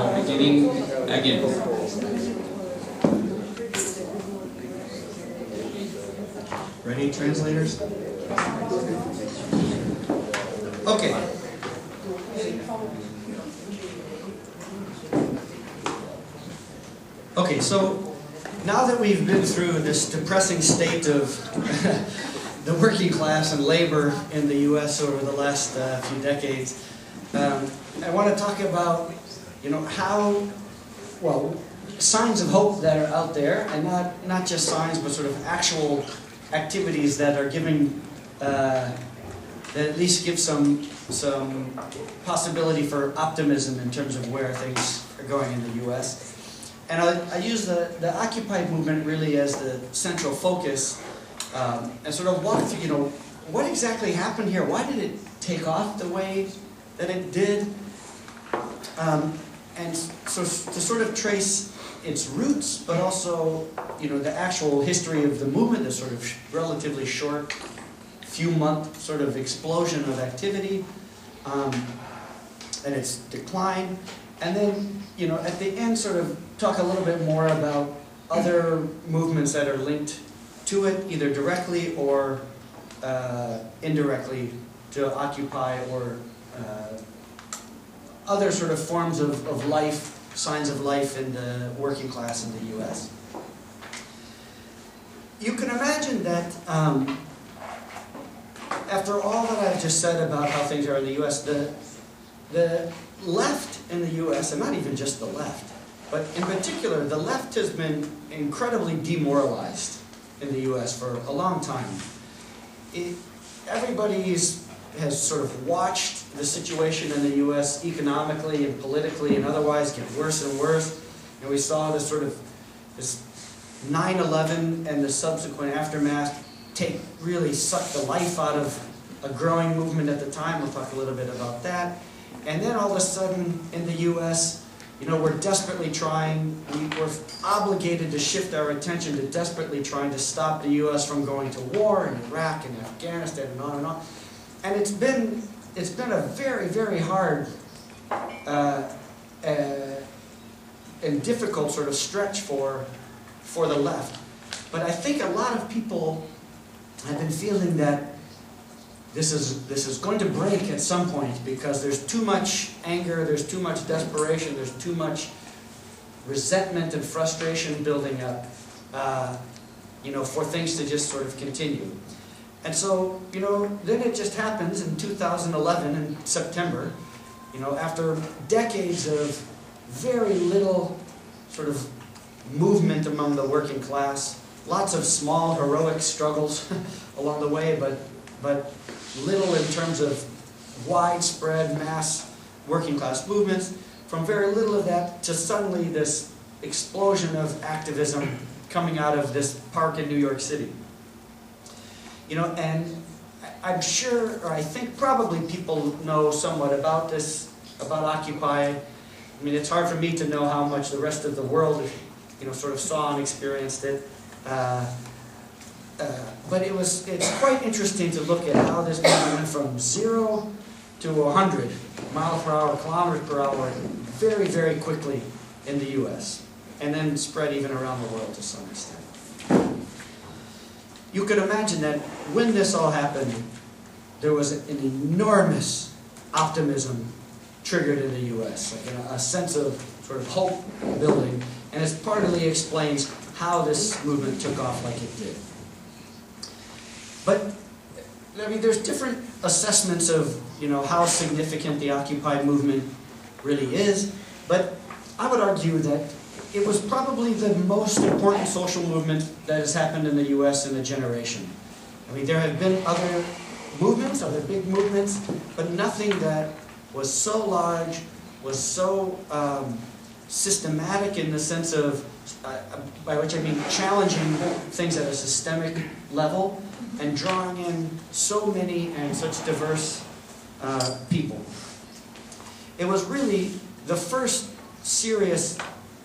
So beginning again. Ready, translators? Okay. Okay, so now that we've been through this depressing state of the working class and labor in the U.S. over the last few decades, I want to talk about, how, signs of hope that are out there, and not just signs, but sort of actual activities that are giving, that at least give some possibility for optimism in terms of where things are going in the U.S. And I use the Occupy movement really as the central focus, and sort of walk through, what exactly happened here? Why did it take off the way that it did? And so to sort of trace its roots, but also, the actual history of the movement, the sort of relatively short, few-month sort of explosion of activity, and its decline. And then, at the end, sort of talk a little bit more about other movements that are linked to it, either directly or indirectly to Occupy, or other sort of forms of life, signs of life in the working class in the U.S. You can imagine that after all that I've just said about how things are in the U.S., the left in the U.S., and not even just the left, but in particular, the left has been incredibly demoralized in the U.S. for a long time. Everybody has sort of watched the situation in the U.S. economically and politically and otherwise get worse and worse. And we saw this 9/11 and the subsequent aftermath really suck the life out of a growing movement at the time. We'll talk a little bit about that. And then all of a sudden in the U.S., we're desperately trying, we're obligated to shift our attention to desperately trying to stop the U.S. from going to war in Iraq and Afghanistan and on and on. And it's been a very, very hard and difficult sort of stretch for the left. But I think a lot of people have been feeling that this is going to break at some point, because there's too much anger, there's too much desperation, there's too much resentment and frustration building up, for things to just sort of continue. And so, then it just happens in 2011 in September, after decades of very little sort of movement among the working class, lots of small heroic struggles along the way, but little in terms of widespread mass working class movements. From very little of that to suddenly this explosion of activism coming out of this park in New York City. And I'm sure, or I think probably people know somewhat about this, about Occupy. I mean, it's hard for me to know how much the rest of the world, sort of saw and experienced it. But it's quite interesting to look at how this movement went from 0 to 100 miles per hour, kilometers per hour, very, very quickly in the U.S., and then spread even around the world to some extent. You could imagine that when this all happened, there was an enormous optimism triggered in the U.S., like a sense of sort of hope building, and it partly explains how this movement took off like it did. But, there's different assessments of, how significant the Occupy movement really is, but I would argue that it was probably the most important social movement that has happened in the U.S. in a generation. There have been other movements, other big movements, but nothing that was so large, was so systematic in the sense of, by which I mean challenging things at a systemic level, and drawing in so many and such diverse people. It was really the first serious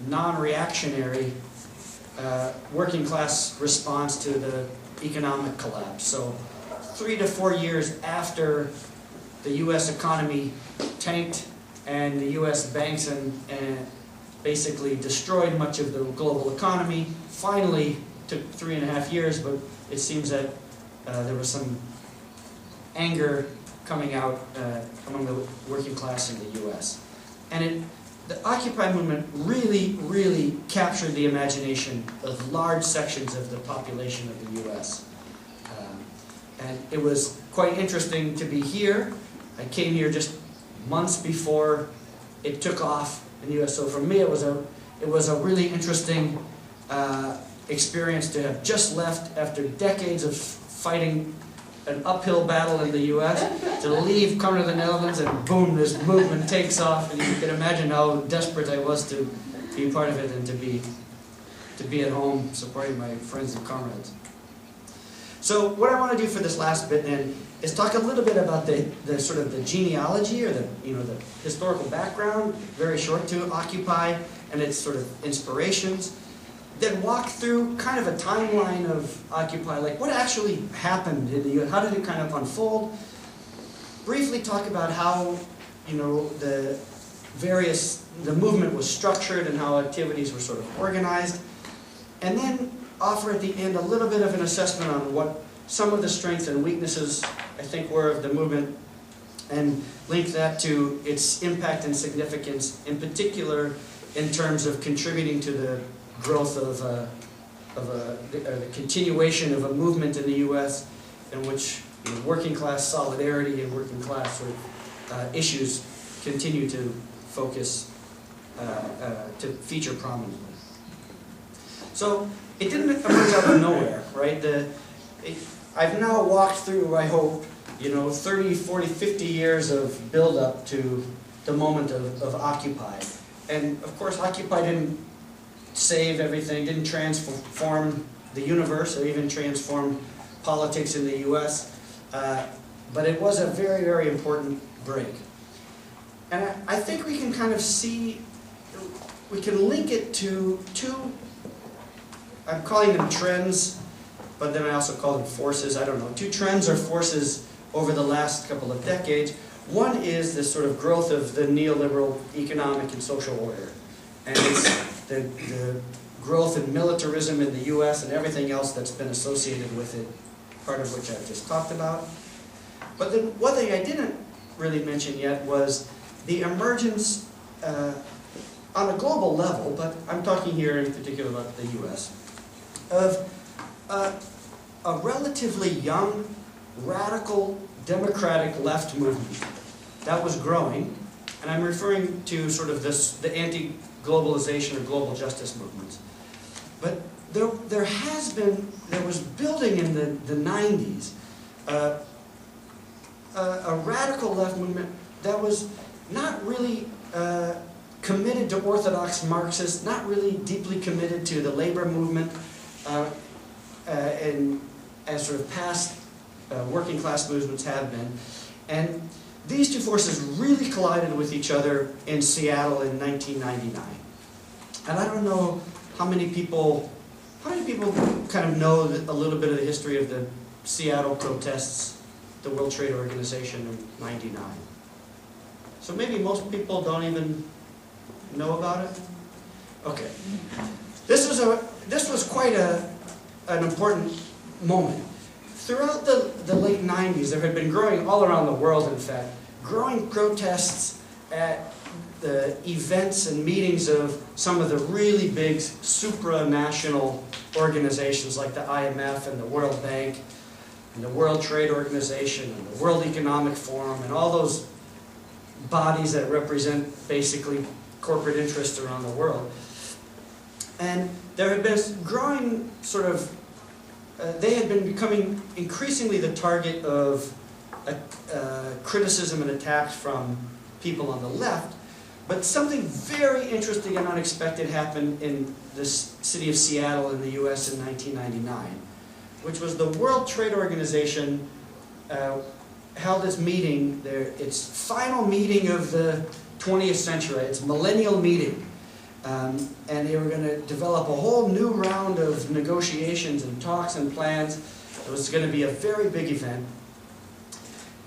non-reactionary working class response to the economic collapse. So 3 to 4 years after the U.S. economy tanked and the US banks and basically destroyed much of the global economy. Finally, took 3.5 years, but it seems that there was some anger coming out among the working class in the US. And the Occupy movement really, really captured the imagination of large sections of the population of the US. And it was quite interesting to be here. I came here just months before it took off in the US. So for me, it was a really interesting experience to have just left after decades of fighting an uphill battle in the US, to leave, come to the Netherlands, and boom, this movement takes off, and you can imagine how desperate I was to be part of it and to be at home supporting my friends and comrades. So what I want to do for this last bit then is talk a little bit about the sort of the genealogy, or the historical background, very short, to Occupy and its sort of inspirations. Then walk through kind of a timeline of Occupy, like what actually happened in the U.S., how did it kind of unfold? Briefly talk about how, the movement was structured and how activities were sort of organized. And then offer at the end a little bit of an assessment on what some of the strengths and weaknesses, I think, were of the movement, and link that to its impact and significance, in particular in terms of contributing to the growth of the continuation of a movement in the U.S. in which working class solidarity and working class sort of, issues continue to focus, to feature prominently. So it didn't emerge out of nowhere, right? I've now walked through, I hope, 30, 40, 50 years of build-up to the moment of Occupy. And of course, Occupy didn't save everything, didn't transform the universe or even transform politics in the US, but it was a very, very important break. And I think we can kind of see, we can link it to two, I'm calling them trends, but then I also call them forces, I don't know, two trends or forces over the last couple of decades. One is this sort of growth of the neoliberal economic and social order. And it's the growth in militarism in the US and everything else that's been associated with it, part of which I've just talked about. But then one thing I didn't really mention yet was the emergence on a global level, but I'm talking here in particular about the US, of a relatively young, radical, democratic left movement that was growing, and I'm referring to sort of the anti-globalization or global justice movements. But there was building in the 90s a radical left movement that was not really committed to orthodox Marxists, not really deeply committed to the labor movement, and as sort of past working class movements have been. And these two forces really collided with each other in Seattle in 1999. And I don't know how many people kind of know a little bit of the history of the Seattle protests, the World Trade Organization in '99. So maybe most people don't even know about it? Okay. This was quite an important moment. Throughout the late 90s, there had been growing, all around the world in fact, growing protests at the events and meetings of some of the really big supranational organizations like the IMF and the World Bank and the World Trade Organization and the World Economic Forum and all those bodies that represent basically corporate interests around the world. And there had been growing sort of they had been becoming increasingly the target of criticism and attacks from people on the left. But something very interesting and unexpected happened in this city of Seattle in the US in 1999, which was the World Trade Organization held its meeting, its final meeting of the 20th century, its millennial meeting. And they were going to develop a whole new round of negotiations and talks and plans. It was going to be a very big event.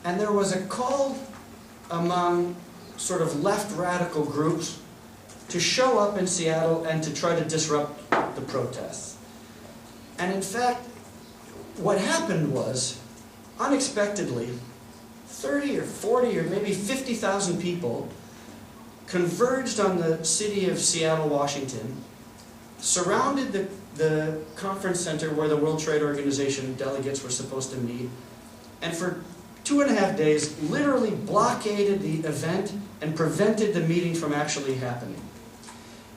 And there was a call among sort of left radical groups to show up in Seattle and to try to disrupt the protests. And in fact, what happened was, unexpectedly, 30 or 40 or maybe 50,000 people converged on the city of Seattle, Washington, surrounded the conference center where the World Trade Organization delegates were supposed to meet, and for 2.5 days literally blockaded the event and prevented the meeting from actually happening.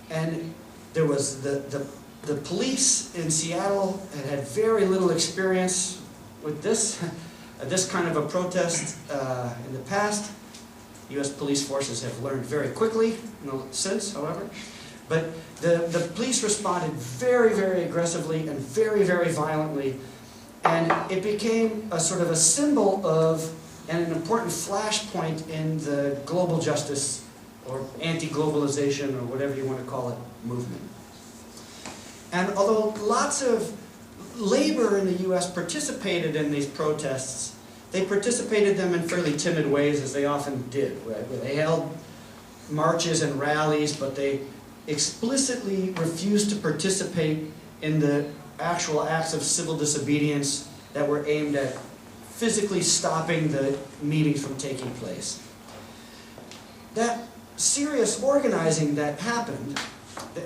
And there was the police in Seattle had very little experience with this kind of a protest in the past. U.S. police forces have learned very quickly since, however. But the police responded very, very aggressively and very, very violently. And it became a sort of a symbol of, and an important flashpoint in the global justice or anti-globalization or whatever you want to call it movement. And although lots of labor in the U.S. participated in these protests, they participated them in fairly timid ways, as they often did. Right? They held marches and rallies, but they explicitly refused to participate in the actual acts of civil disobedience that were aimed at physically stopping the meetings from taking place. That serious organizing that happened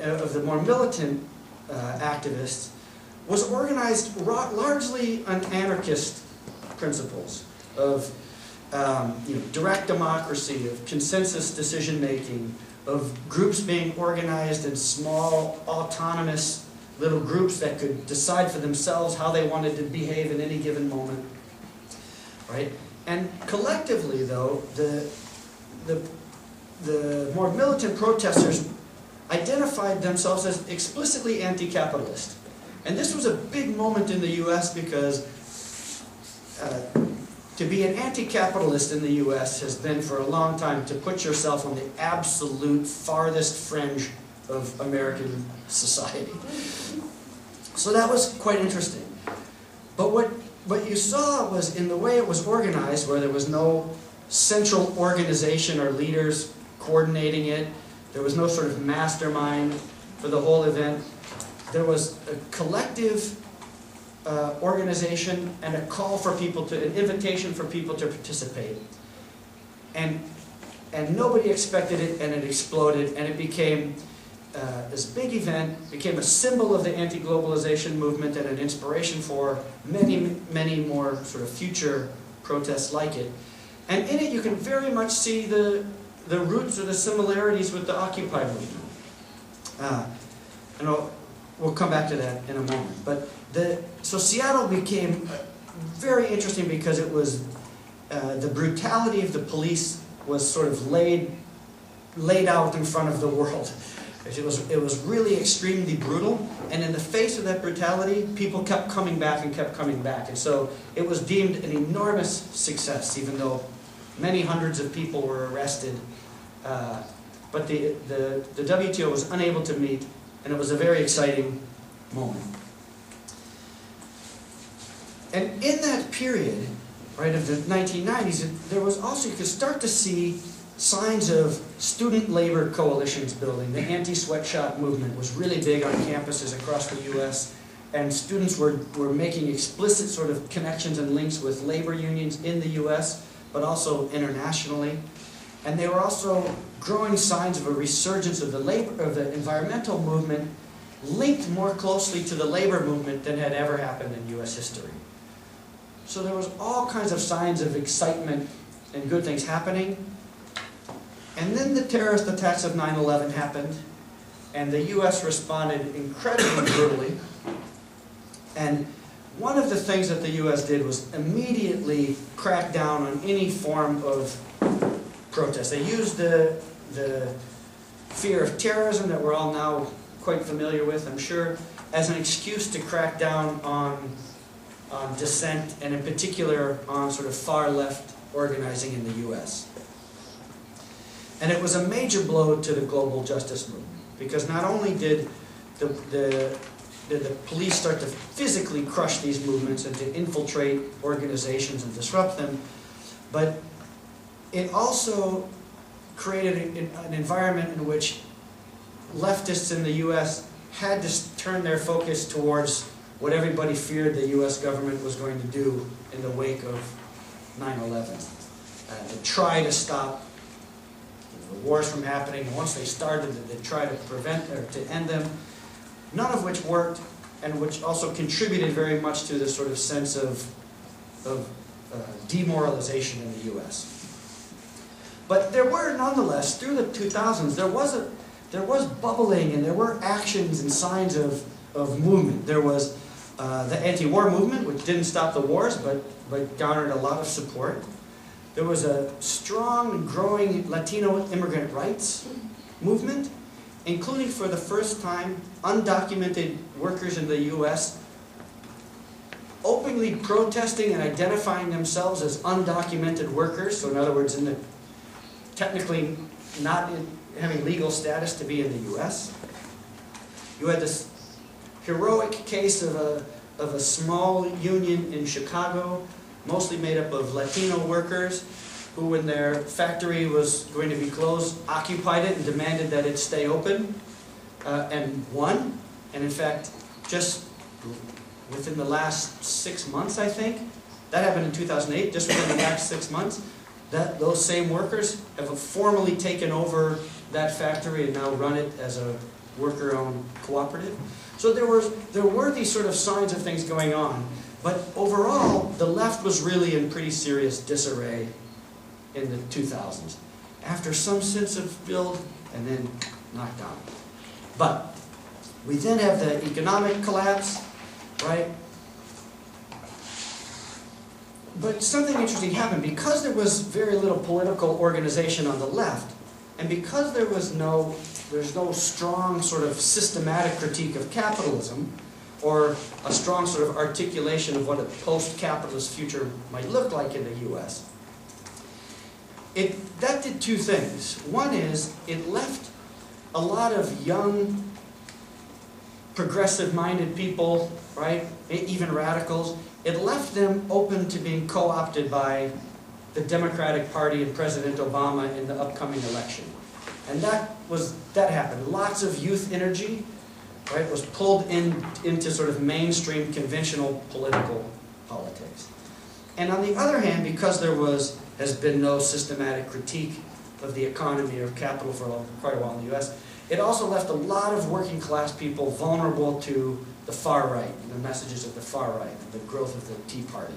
of the more militant activists was organized largely on anarchist principles of direct democracy, of consensus decision-making, of groups being organized in small, autonomous little groups that could decide for themselves how they wanted to behave in any given moment. Right? And collectively, though, the more militant protesters identified themselves as explicitly anti-capitalist. And this was a big moment in the U.S. because to be an anti-capitalist in the U.S. has been for a long time to put yourself on the absolute farthest fringe of American society. So that was quite interesting. But what you saw was in the way it was organized, where there was no central organization or leaders coordinating it, there was no sort of mastermind for the whole event. There was a collective organization and a call for people an invitation for people to participate. And nobody expected it, and it exploded, and it became this big event, became a symbol of the anti-globalization movement and an inspiration for many, many more sort of future protests like it. And in it you can very much see the roots or the similarities with the Occupy movement. And we'll come back to that in a moment. But so Seattle became very interesting because it was the brutality of the police was sort of laid out in front of the world. It was really extremely brutal, and in the face of that brutality, people kept coming back and kept coming back. And so it was deemed an enormous success, even though many hundreds of people were arrested. But the WTO was unable to meet, and it was a very exciting moment. And in that period, right, of the 1990s, there was also, you could start to see signs of student labor coalitions building. The anti-sweatshop movement was really big on campuses across the U.S., and students were making explicit sort of connections and links with labor unions in the U.S., but also internationally. And they were also growing signs of a resurgence of the environmental movement, linked more closely to the labor movement than had ever happened in U.S. history. So there was all kinds of signs of excitement and good things happening. And then the terrorist attacks of 9/11 happened, and the U.S. responded incredibly brutally. And one of the things that the U.S. did was immediately crack down on any form of protest. They used the fear of terrorism that we're all now quite familiar with, I'm sure, as an excuse to crack down on dissent, and in particular on sort of far-left organizing in the U.S. And it was a major blow to the global justice movement, because not only did the police start to physically crush these movements and to infiltrate organizations and disrupt them, but it also created an environment in which leftists in the U.S. had to turn their focus towards what everybody feared the U.S. government was going to do in the wake of 9/11, to try to stop the wars from happening. And once they started, they tried to prevent or to end them, none of which worked, and which also contributed very much to this sort of sense of demoralization in the U.S. But there were, nonetheless, through the 2000s, there was bubbling, and there were actions and signs of movement. There was the anti-war movement, which didn't stop the wars, but garnered a lot of support. There was a strong and growing Latino immigrant rights movement, including for the first time undocumented workers in the U.S. openly protesting and identifying themselves as undocumented workers. So in other words, technically not having legal status to be in the U.S. You had this heroic case of a small union in Chicago, mostly made up of Latino workers, who, when their factory was going to be closed, occupied it and demanded that it stay open, and won. And in fact, just within the last 6 months, I think, that happened in 2008, just within the last 6 months, those same workers have formally taken over that factory and now run it as a worker-owned cooperative. So there were these sort of signs of things going on, but overall, the left was really in pretty serious disarray in the 2000s, after some sense of build and then knockdown. But we then have the economic collapse, right? But something interesting happened. Because there was very little political organization on the left, and because there's no strong sort of systematic critique of capitalism, or a strong sort of articulation of what a post-capitalist future might look like in the U.S., that did two things. One is, it left a lot of young, progressive-minded people, right, even radicals, it left them open to being co-opted by the Democratic Party and President Obama in the upcoming election. And that happened. Lots of youth energy, right, was pulled into sort of mainstream conventional political politics. And on the other hand, because there has been no systematic critique of the economy or capital for quite a while in the U.S., it also left a lot of working class people vulnerable to the far right, the messages of the far right, the growth of the Tea Party.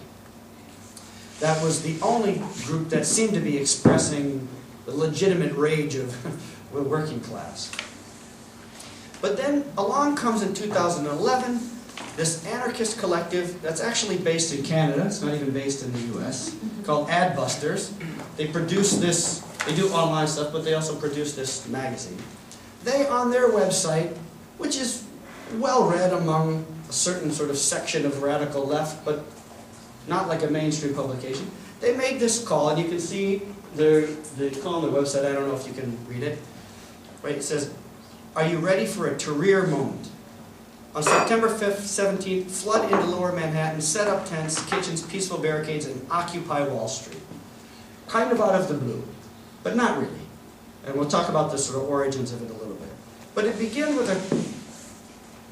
That was the only group that seemed to be expressing the legitimate rage of the working class. But then along comes in 2011 this anarchist collective that's actually based in Canada, it's not even based in the US, called Adbusters. They do online stuff, but they also produce this magazine. They, on their website, which is well read among a certain sort of section of radical left, but not like a mainstream publication, they made this call, and you can see the call on the website. I don't know if you can read it. Right? It says, "Are you ready for a Tahrir moment? On September 5th, 17th, flood into lower Manhattan, set up tents, kitchens, peaceful barricades, and occupy Wall Street." Kind of out of the blue, but not really. And we'll talk about the sort of origins of it a little bit. But it began with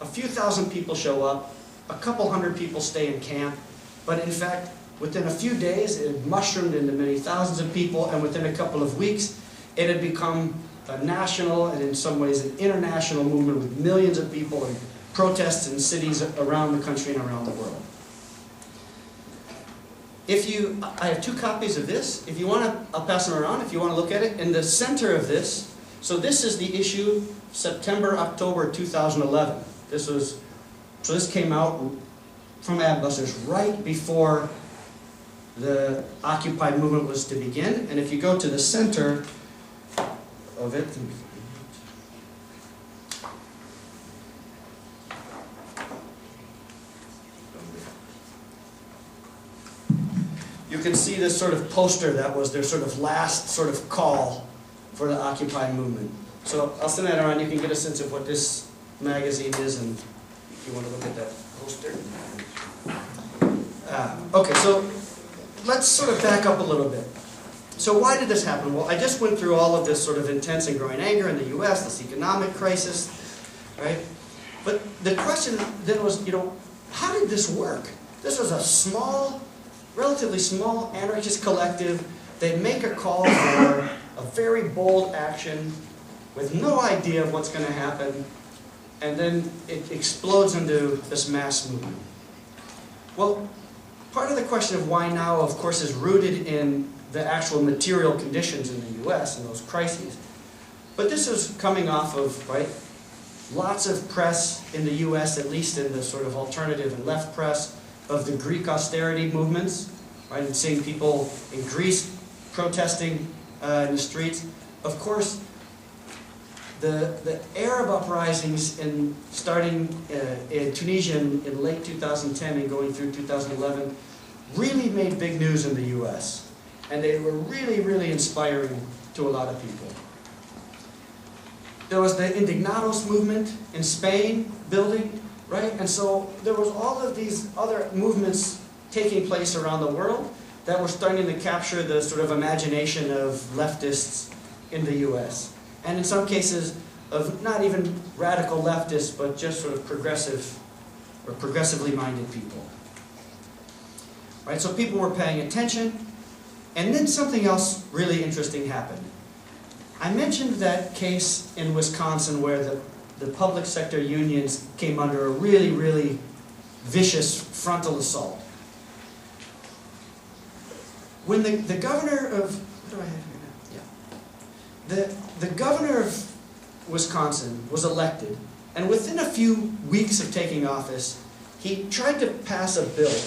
a few thousand people show up, a couple hundred people stay in camp, but in fact, within a few days, it mushroomed into many thousands of people, and within a couple of weeks, it had become a national, and in some ways an international movement with millions of people and protests in cities around the country and around the world. I have 2 copies of this. If you want to, I'll pass them around if you want to look at it. In the center of this, so this is the issue September, October 2011. This came out from Adbusters right before the Occupy movement was to begin. And if you go to the center of it, you can see this sort of poster that was their sort of last sort of call for the Occupy movement. So I'll send that around. You can get a sense of what this magazine is, and if you want to look at that poster. Okay, so let's sort of back up a little bit. So why did this happen? Well, I just went through all of this sort of intense and growing anger in the U.S., this economic crisis, right? But the question then was, how did this work? This was a small, relatively small anarchist collective. They make a call for a very bold action with no idea of what's going to happen, and then it explodes into this mass movement. Well, part of the question of why now, of course, is rooted in the actual material conditions in the U.S. and those crises. But this is coming off of, right, lots of press in the U.S., at least in the sort of alternative and left press, of the Greek austerity movements, right, and seeing people in Greece protesting in the streets. Of course, the Arab uprisings starting in Tunisia in late 2010 and going through 2011 really made big news in the U.S. And they were really, really inspiring to a lot of people. There was the Indignados movement in Spain building, right? And so there was all of these other movements taking place around the world that were starting to capture the sort of imagination of leftists in the U.S. And in some cases of not even radical leftists, but just sort of progressive or progressively minded people. Right? So people were paying attention, and then something else really interesting happened. I mentioned that case in Wisconsin where the public sector unions came under a really, really vicious frontal assault. When the governor of, what do I have here now? Yeah. The governor of Wisconsin was elected, and within a few weeks of taking office, he tried to pass a bill.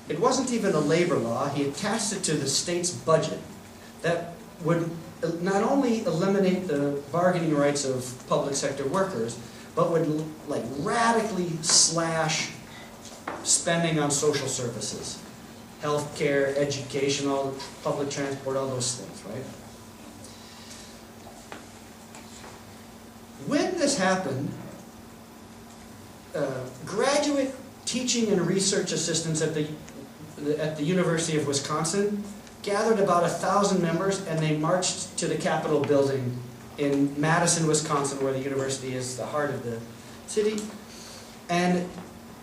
It wasn't even a labor law. He attached it to the state's budget that would not only eliminate the bargaining rights of public sector workers, but would like radically slash spending on social services, health care, education, all the public transport, all those things, right? When this happened, graduate teaching and research assistants at the University of Wisconsin gathered about 1,000 members, and they marched to the Capitol building in Madison, Wisconsin, where the university is, the heart of the city. And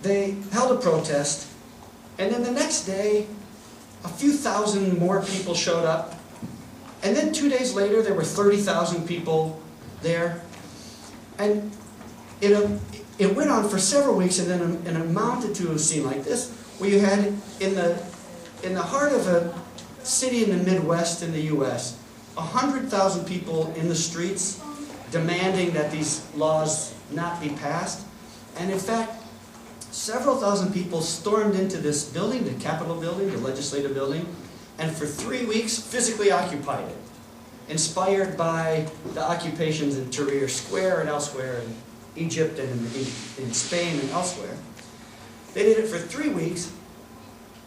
they held a protest, and then the next day, a few thousand more people showed up. And then 2 days later, there were 30,000 people there. And it went on for several weeks, and then it amounted to a scene like this, where you had in the heart of a city in the Midwest in the U.S., 100,000 people in the streets demanding that these laws not be passed. And in fact, several thousand people stormed into this building, the Capitol building, the legislative building, and for 3 weeks physically occupied it, inspired by the occupations in Tahrir Square and elsewhere in Egypt and in Spain and elsewhere. They did it for 3 weeks.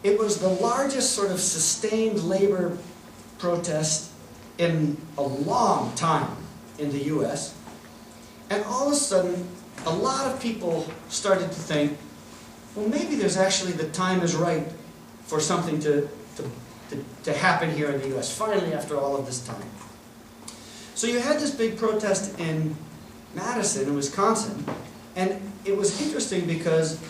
It was the largest sort of sustained labor protest in a long time in the U.S. And all of a sudden, a lot of people started to think, well, maybe there's actually the time is right for something to happen here in the U.S., finally, after all of this time. So you had this big protest in Madison, in Wisconsin, and it was interesting because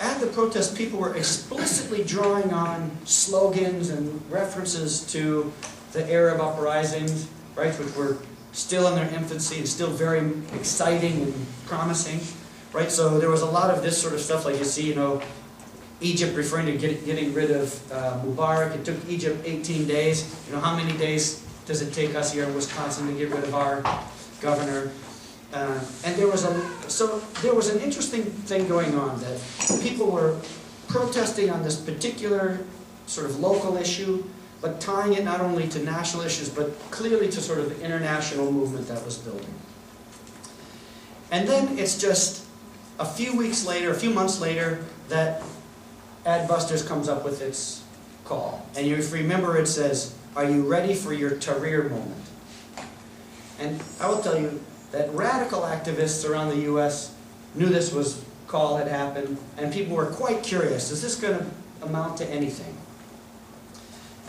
at the protest, people were explicitly drawing on slogans and references to the Arab uprisings, right, which were still in their infancy and still very exciting and promising, right? So there was a lot of this sort of stuff, like you see, Egypt referring to getting rid of Mubarak. It took Egypt 18 days. How many days does it take us here in Wisconsin to get rid of our governor? And there was an interesting thing going on, that people were protesting on this particular sort of local issue, but tying it not only to national issues, but clearly to sort of the international movement that was building. And then it's just a few months later, that Adbusters comes up with its call. And if you remember, it says, "Are you ready for your Tahrir moment?" And I will tell you that radical activists around the U.S. knew this call had happened, and people were quite curious. Is this going to amount to anything?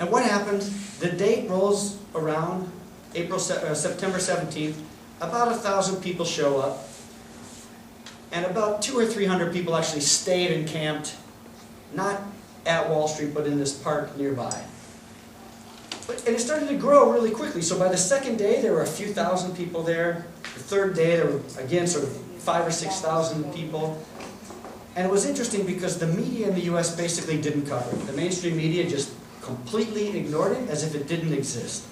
And what happened, the date rolls around, September 17th, about 1,000 people show up, and about 200 or 300 people actually stayed and camped, not at Wall Street, but in this park nearby. And it started to grow really quickly. So by the second day, there were a few thousand people there. The third day, there were, again, sort of 5,000 or 6,000 people. And it was interesting because the media in the US basically didn't cover it. The mainstream media just completely ignored it as if it didn't exist.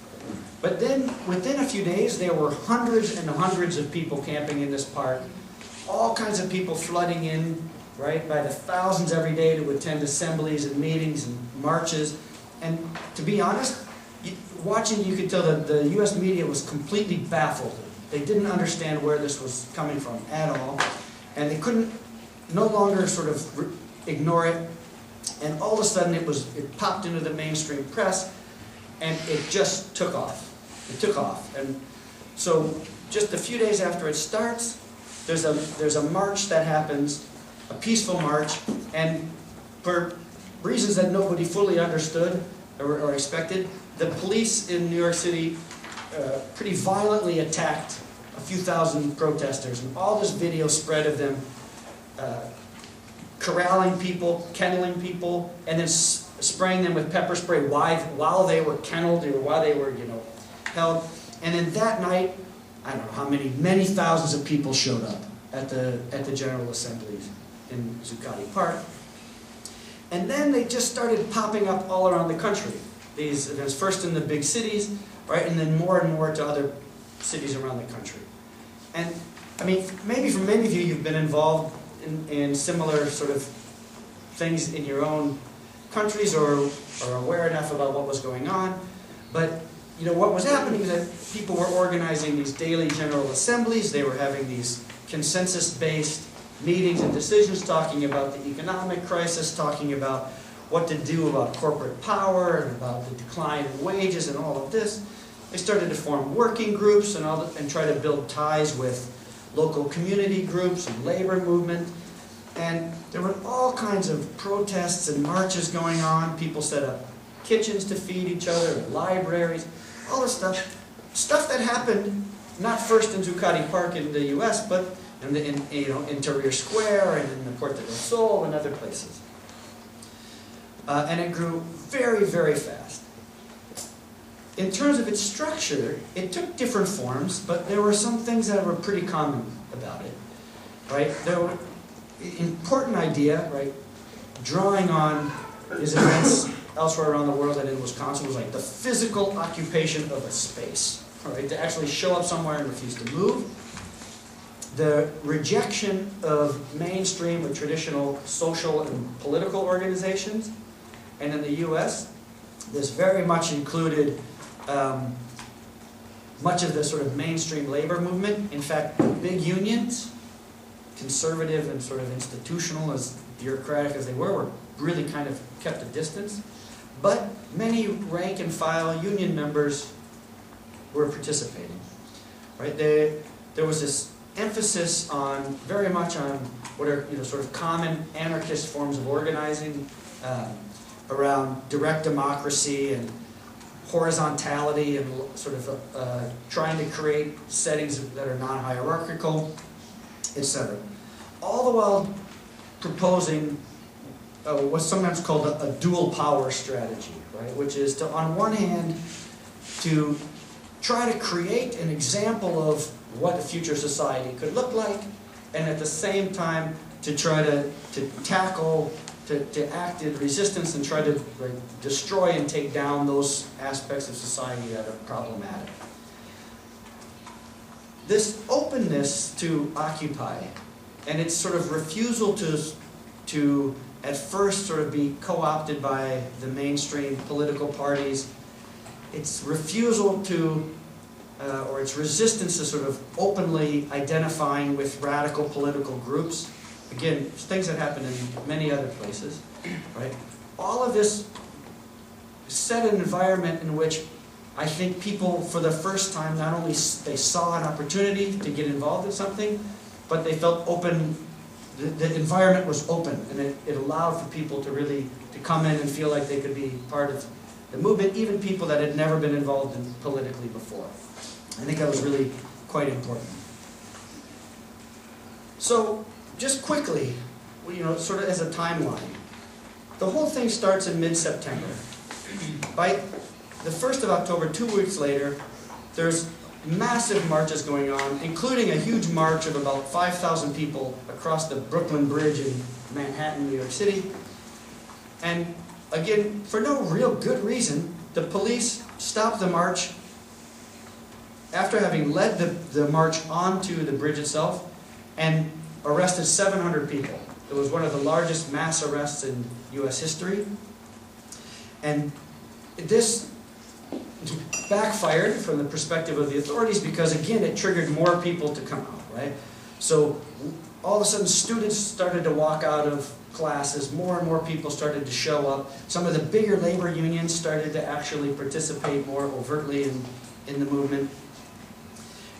But then, within a few days, there were hundreds and hundreds of people camping in this park. All kinds of people flooding in, right, by the thousands every day to attend assemblies and meetings and marches. And to be honest, watching, you could tell that the US media was completely baffled. They didn't understand where this was coming from at all. And they couldn't no longer sort of ignore it. And all of a sudden it popped into the mainstream press, and it just took off. It took off. And so just a few days after it starts, there's a march that happens, a peaceful march, and for reasons that nobody fully understood or expected, the police in New York City pretty violently attacked a few thousand protesters, and all this video spread of them corralling people, kenneling people, and then spraying them with pepper spray while they were kenneled or while they were, held. And then that night, I don't know how many thousands of people showed up at the General Assemblies in Zuccotti Park. And then they just started popping up all around the country. These events, first in the big cities, right, and then more and more to other cities around the country. And I mean, maybe for many of you, you've been involved in similar sort of things in your own countries or are aware enough about what was going on. But what was happening is that people were organizing these daily general assemblies. They were having these consensus-based meetings and decisions talking about the economic crisis, talking about what to do about corporate power and about the decline in wages and all of this. They started to form working groups and try to build ties with local community groups and labor movement. And there were all kinds of protests and marches going on. People set up kitchens to feed each other, libraries, all this stuff. Stuff that happened not first in Zuccotti Park in the US, but in Tahrir Square and in the Puerto del Sol and other places. And it grew very, very fast. In terms of its structure, it took different forms, but there were some things that were pretty common about it, right? There were important idea, right? Drawing on these events elsewhere around the world and in Wisconsin was like the physical occupation of a space, right? To actually show up somewhere and refuse to move. The rejection of mainstream or traditional social and political organizations. And in the US, this very much included much of the sort of mainstream labor movement. In fact, the big unions, conservative and sort of institutional, as bureaucratic as they were really kind of kept a distance. But many rank and file union members were participating. Right? There was this emphasis on, very much on what are sort of common anarchist forms of organizing, around direct democracy and horizontality and sort of trying to create settings that are non-hierarchical, etc. All the while proposing what's sometimes called a dual power strategy, right? Which is to, on one hand, to try to create an example of what a future society could look like, and at the same time to try to tackle, to act in resistance and try to destroy and take down those aspects of society that are problematic. This openness to occupy and its sort of refusal to at first sort of be co-opted by the mainstream political parties, its refusal to or its resistance to sort of openly identifying with radical political groups. Again, things that happen in many other places, right? All of this set an environment in which I think people, for the first time, not only they saw an opportunity to get involved in something, but they felt open. The environment was open, and it allowed for people to really come in and feel like they could be part of the movement, even people that had never been involved in politically before. I think that was really quite important. So, just quickly, sort of as a timeline, the whole thing starts in mid-September. By the 1st of October, 2 weeks later, there's massive marches going on, including a huge march of about 5,000 people across the Brooklyn Bridge in Manhattan, New York City. And again, for no real good reason, the police stopped the march after having led the march onto the bridge itself and arrested 700 people. It was one of the largest mass arrests in U.S. history. And this backfired from the perspective of the authorities because, again, it triggered more people to come out, right? So all of a sudden, students started to walk out of classes. More and more people started to show up. Some of the bigger labor unions started to actually participate more overtly in the movement.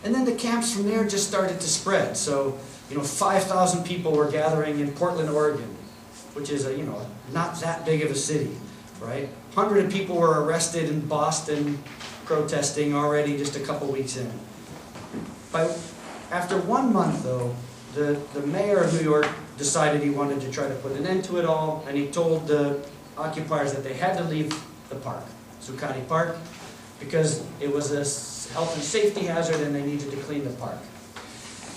And then the camps from there just started to spread. So, 5,000 people were gathering in Portland, Oregon, which is not that big of a city, right? 100 people were arrested in Boston protesting already just a couple weeks in. After 1 month, though, the mayor of New York decided he wanted to try to put an end to it all, and he told the occupiers that they had to leave the park, Zuccotti Park, because it was a health and safety hazard and they needed to clean the park.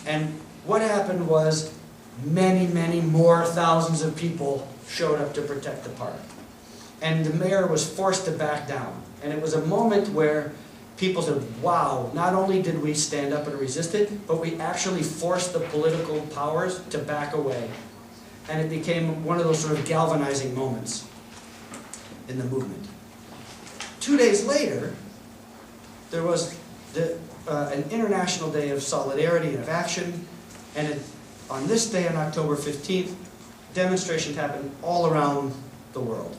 And what happened was many, many more thousands of people showed up to protect the park. And the mayor was forced to back down. And it was a moment where people said, wow, not only did we stand up and resist it, but we actually forced the political powers to back away. And it became one of those sort of galvanizing moments in the movement. 2 days later, there was an International Day of Solidarity and of Action, and on this day, on October 15th, demonstrations happened all around the world.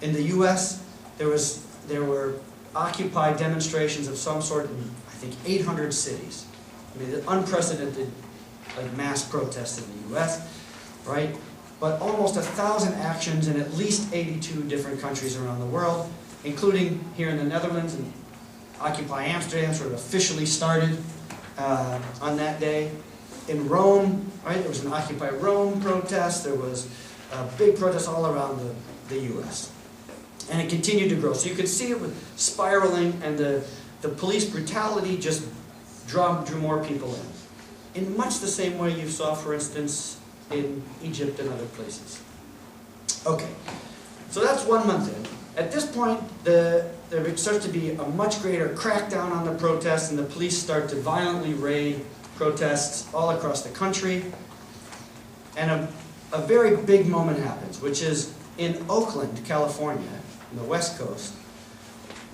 In the U.S., there were Occupy demonstrations of some sort in, I think, 800 cities. I mean, unprecedented mass protests in the U.S., right? But almost 1,000 actions in at least 82 different countries around the world, including here in the Netherlands, and Occupy Amsterdam sort of officially started on that day. In Rome, right, there was an Occupy Rome protest. There was a big protest all around the U.S. And it continued to grow. So you could see it was spiraling, and the police brutality just drew more people in much the same way you saw, for instance, in Egypt and other places. Okay, so that's 1 month in. At this point, there starts to be a much greater crackdown on the protests, and the police start to violently raid protests all across the country. And a very big moment happens, which is in Oakland, California, on the West Coast,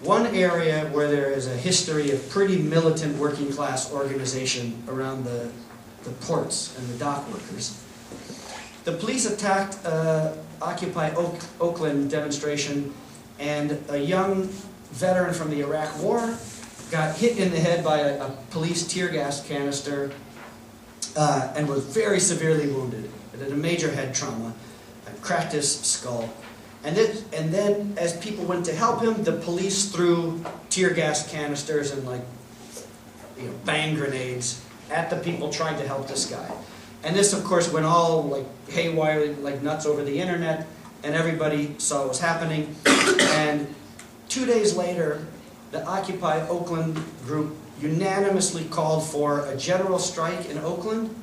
one area where there is a history of pretty militant working class organization around the ports and the dock workers. The police attacked Occupy Oakland demonstration, and a young veteran from the Iraq War got hit in the head by a police tear gas canister and was very severely wounded. It had a major head trauma, cracked his skull. And then as people went to help him, the police threw tear gas canisters and bang grenades at the people trying to help this guy. And this, of course, went all haywire, like nuts over the internet, and everybody saw what was happening. And 2 days later, the Occupy Oakland group unanimously called for a general strike in Oakland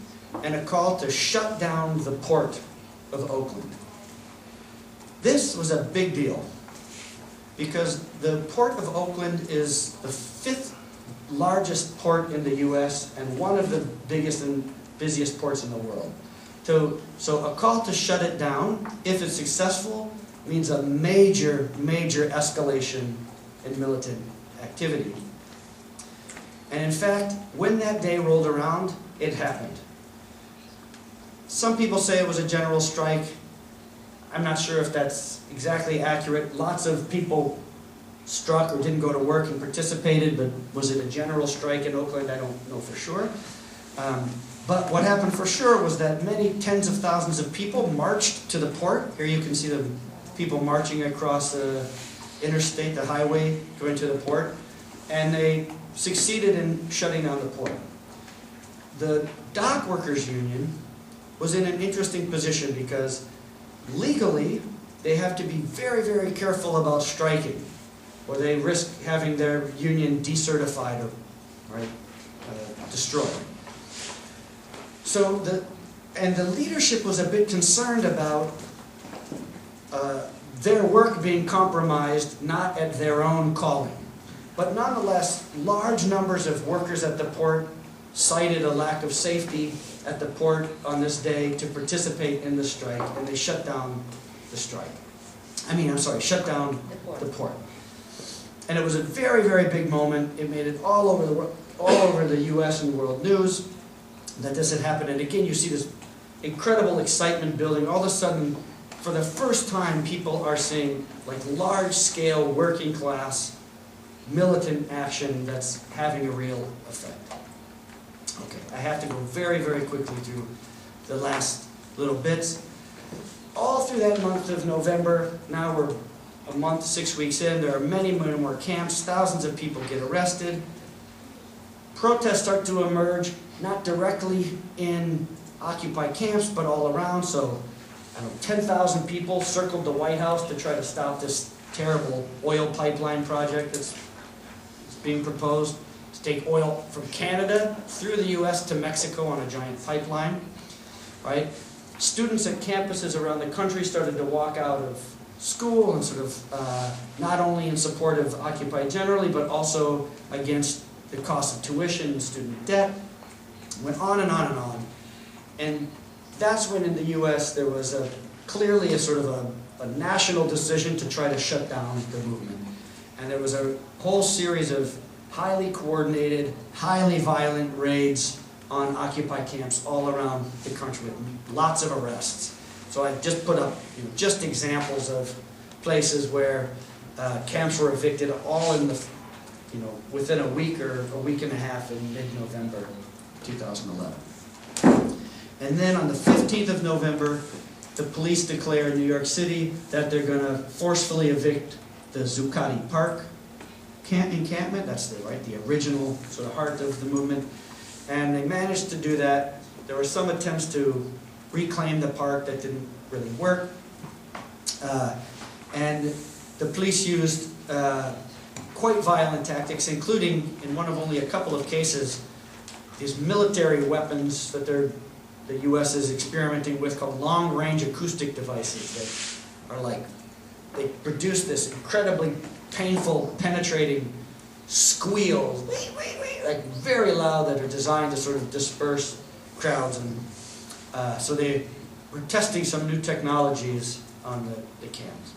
and a call to shut down the port of Oakland. This was a big deal because the port of Oakland is the 5th largest port in the U.S. and one of the biggest and busiest ports in the world. So a call to shut it down, if it's successful, means a major, major escalation in militant activity. And in fact, when that day rolled around, it happened. Some people say it was a general strike. I'm not sure if that's exactly accurate. Lots of people struck or didn't go to work and participated, but was it a general strike in Oakland? I don't know for sure. But what happened for sure was that many tens of thousands of people marched to the port. Here you can see the people marching across interstate, the highway going to the port, and they succeeded in shutting down the port. The dock workers union was in an interesting position because legally they have to be very, very careful about striking, or they risk having their union decertified or destroyed. So the leadership was a bit concerned about their work being compromised, not at their own calling. But nonetheless, large numbers of workers at the port cited a lack of safety at the port on this day to participate in the strike, and they shut down the strike. Shut down the port. And it was a very, very big moment. It made it all over the U.S. and world news that this had happened. And again, you see this incredible excitement building. All of a sudden, for the first time, people are seeing like large-scale, working-class, militant action that's having a real effect. Okay, I have to go very, very quickly through the last little bits. All through that month of November, now we're a month, 6 weeks in, there are many more camps, thousands of people get arrested. Protests start to emerge, not directly in occupied camps, but all around. So, 10,000 people circled the White House to try to stop this terrible oil pipeline project that's being proposed to take oil from Canada through the U.S. to Mexico on a giant pipeline, right? Students at campuses around the country started to walk out of school and sort of not only in support of Occupy generally, but also against the cost of tuition and student debt. Went on and on and on. And that's when in the U.S. there was clearly a sort of a national decision to try to shut down the movement. And there was a whole series of highly coordinated, highly violent raids on Occupy camps all around the country, with lots of arrests. So I just put up just examples of places where camps were evicted, all in the within a week or a week and a half in mid-November 2011. And then on the 15th of November, the police declare in New York City that they're going to forcefully evict the Zuccotti Park encampment. That's the original sort of heart of the movement. And they managed to do that. There were some attempts to reclaim the park that didn't really work. And the police used quite violent tactics, including, in one of only a couple of cases, these military weapons that the U.S. is experimenting with called long-range acoustic devices that are they produce this incredibly painful, penetrating squeals, like very loud, that are designed to sort of disperse crowds. And so they were testing some new technologies on the camps.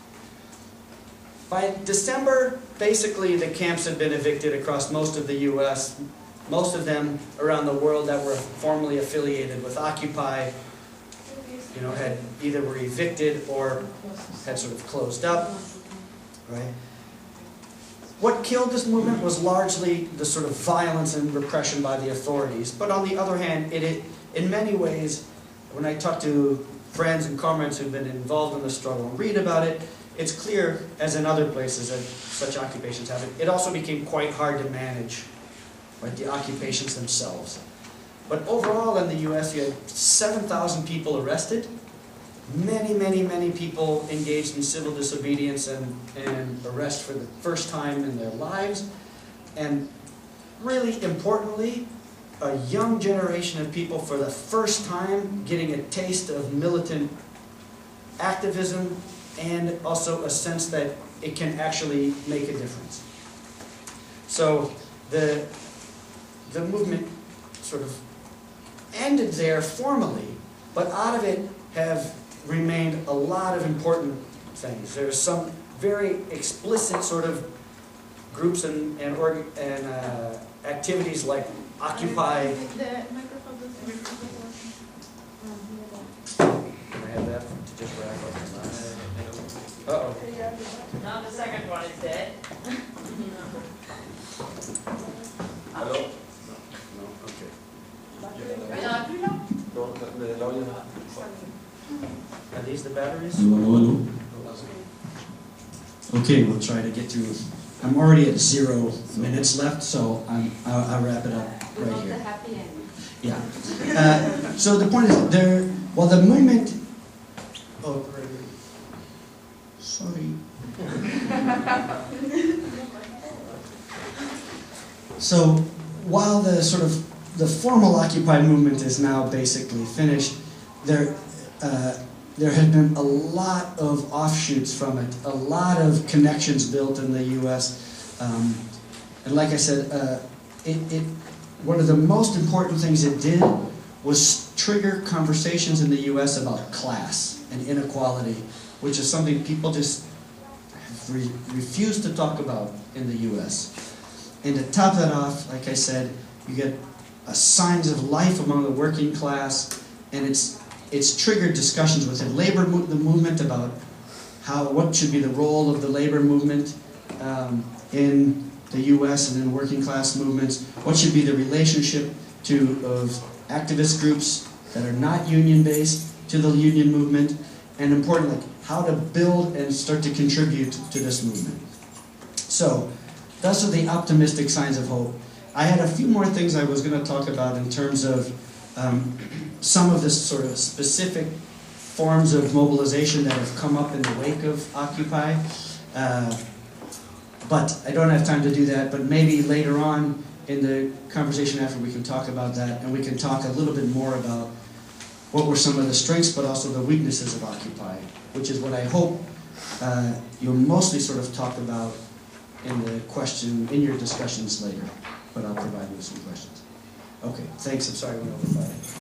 By December, basically the camps had been evicted across most of the U.S., most of them around the world that were formally affiliated with Occupy, had either were evicted or had sort of closed up, right? What killed this movement was largely the sort of violence and repression by the authorities. But on the other hand, it in many ways, when I talk to friends and comrades who've been involved in the struggle and read about it, it's clear, as in other places that such occupations happen, it also became quite hard to manage, right, the occupations themselves. But overall in the U.S., you had 7,000 people arrested, many people engaged in civil disobedience and arrest for the first time in their lives, and really importantly, a young generation of people for the first time getting a taste of militant activism and also a sense that it can actually make a difference. So the movement sort of ended there formally, but out of it have remained a lot of important things. There's some very explicit sort of groups and activities like Occupy. The microphone doesn't work. Can I have that to just wrap up the last? Uh-oh. Now the second one is dead. Hello? No, okay. Are these the batteries? Hello, hello. Okay, we'll try to get through. I'm already at 0 minutes left, so I'll wrap it up We right want the here. happy ending. Yeah. So the point is, well, the movement. Oh, sorry. So while the formal Occupy movement is now basically finished, there have been a lot of offshoots from it, a lot of connections built in the U.S. And like I said, one of the most important things it did was trigger conversations in the U.S. about class and inequality, which is something people just refuse to talk about in the U.S. And to top that off, like I said, you get signs of life among the working class, and it's triggered discussions within the movement about what should be the role of the labor movement in the U.S. and in working class movements. What should be the relationship of activist groups that are not union-based to the union movement, and importantly, how to build and start to contribute to this movement. So, those are the optimistic signs of hope. I had a few more things I was going to talk about in terms of some of the sort of specific forms of mobilization that have come up in the wake of Occupy. But I don't have time to do that, but maybe later on in the conversation after we can talk about that, and we can talk a little bit more about what were some of the strengths but also the weaknesses of Occupy, which is what I hope you'll mostly sort of talk about in your discussions later, but I'll provide you with some questions. Okay, thanks, I'm sorry I went over by.